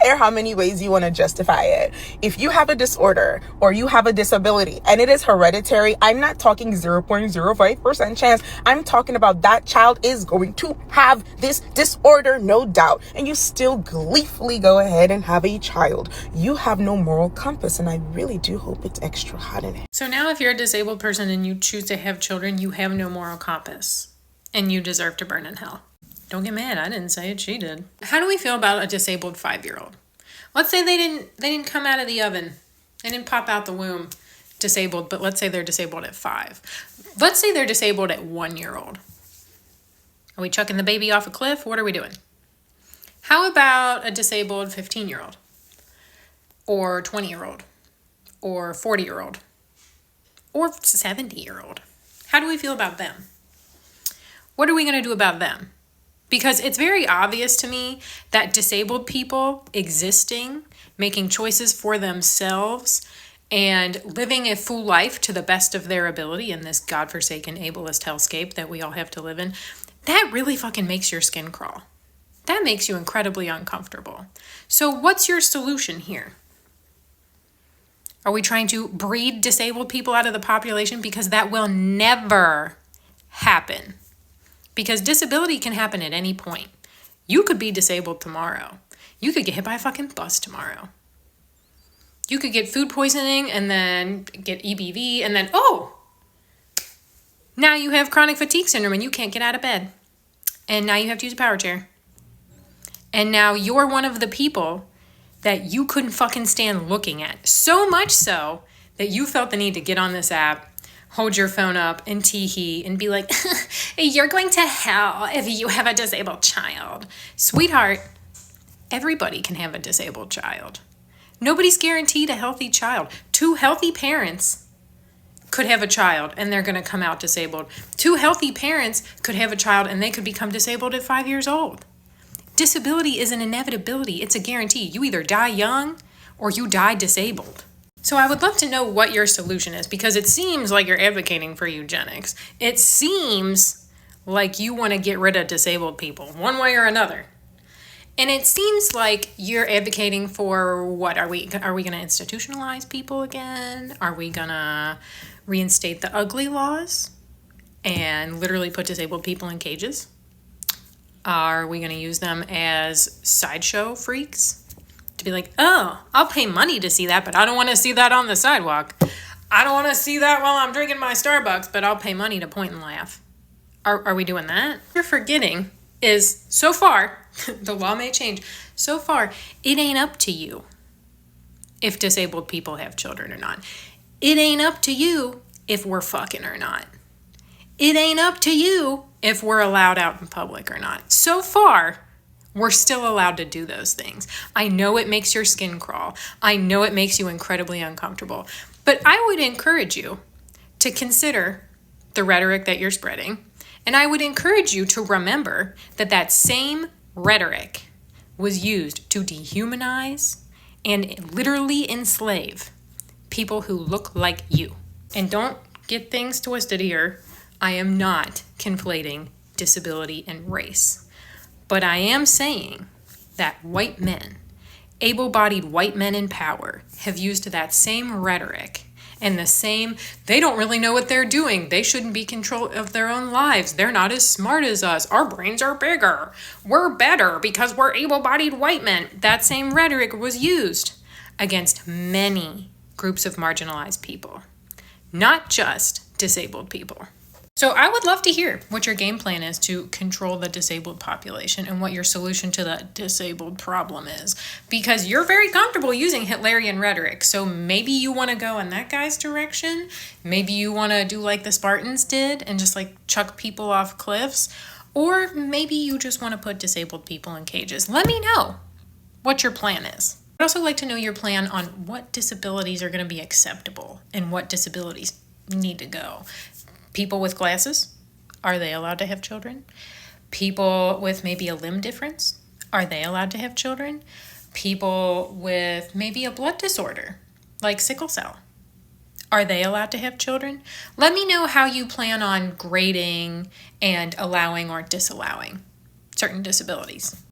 care how many ways you want to justify it. If you have a disorder or you have a disability and it is hereditary, I'm not talking 0.05% chance. I'm talking about that child is going to have this disorder, no doubt. And you still gleefully go ahead and have a child. You have no moral compass, and I really do hope it's extra hot in it. So now if you're a disabled person and you choose to have children, you have no moral compass and you deserve to burn in hell. Don't get mad. I didn't say it. She did. How do we feel about a disabled 5-year-old? Let's say they didn't come out of the oven. They didn't pop out the womb disabled, but let's say they're disabled at 5. Let's say they're disabled at 1-year-old. Are we chucking the baby off a cliff? What are we doing? How about a disabled 15-year-old? Or 20-year-old? Or 40-year-old? Or 70-year-old? How do we feel about them? What are we going to do about them? Because it's very obvious to me that disabled people existing, making choices for themselves, and living a full life to the best of their ability in this godforsaken ableist hellscape that we all have to live in, that really fucking makes your skin crawl. That makes you incredibly uncomfortable. So what's your solution here? Are we trying to breed disabled people out of the population? Because that will never happen. Because disability can happen at any point. You could be disabled tomorrow. You could get hit by a fucking bus tomorrow. You could get food poisoning and then get EBV and then, now you have chronic fatigue syndrome and you can't get out of bed. And now you have to use a power chair. And now you're one of the people that you couldn't fucking stand looking at. So much so that you felt the need to get on this app, hold your phone up and tee-hee and be like, you're going to hell if you have a disabled child. Sweetheart, everybody can have a disabled child. Nobody's guaranteed a healthy child. 2 healthy parents could have a child and they're going to come out disabled. 2 healthy parents could have a child and they could become disabled at 5 years old. Disability is an inevitability. It's a guarantee. You either die young or you die disabled. So I would love to know what your solution is, because it seems like you're advocating for eugenics. It seems like you want to get rid of disabled people one way or another. And it seems like you're advocating for what? Are we going to institutionalize people again? Are we going to reinstate the ugly laws and literally put disabled people in cages? Are we going to use them as sideshow freaks? To be like, oh, I'll pay money to see that, but I don't want to see that on the sidewalk. I don't want to see that while I'm drinking my Starbucks, but I'll pay money to point and laugh. Are we doing that? What you're forgetting is, so far, the law may change, so far, it ain't up to you if disabled people have children or not. It ain't up to you if we're fucking or not. It ain't up to you if we're allowed out in public or not. So far, we're still allowed to do those things. I know it makes your skin crawl. I know it makes you incredibly uncomfortable. But I would encourage you to consider the rhetoric that you're spreading. And I would encourage you to remember that that same rhetoric was used to dehumanize and literally enslave people who look like you. And don't get things twisted here. I am not conflating disability and race. But I am saying that white men, able-bodied white men in power, have used that same rhetoric and the same, they don't really know what they're doing. They shouldn't be in control of their own lives. They're not as smart as us. Our brains are bigger. We're better because we're able-bodied white men. That same rhetoric was used against many groups of marginalized people, not just disabled people. So I would love to hear what your game plan is to control the disabled population and what your solution to the disabled problem is. Because you're very comfortable using Hitlerian rhetoric. So maybe you want to go in that guy's direction. Maybe you want to do like the Spartans did and just like chuck people off cliffs. Or maybe you just want to put disabled people in cages. Let me know what your plan is. I'd also like to know your plan on what disabilities are going to be acceptable and what disabilities need to go. People with glasses, are they allowed to have children? People with maybe a limb difference, are they allowed to have children? People with maybe a blood disorder, like sickle cell, are they allowed to have children? Let me know how you plan on grading and allowing or disallowing certain disabilities.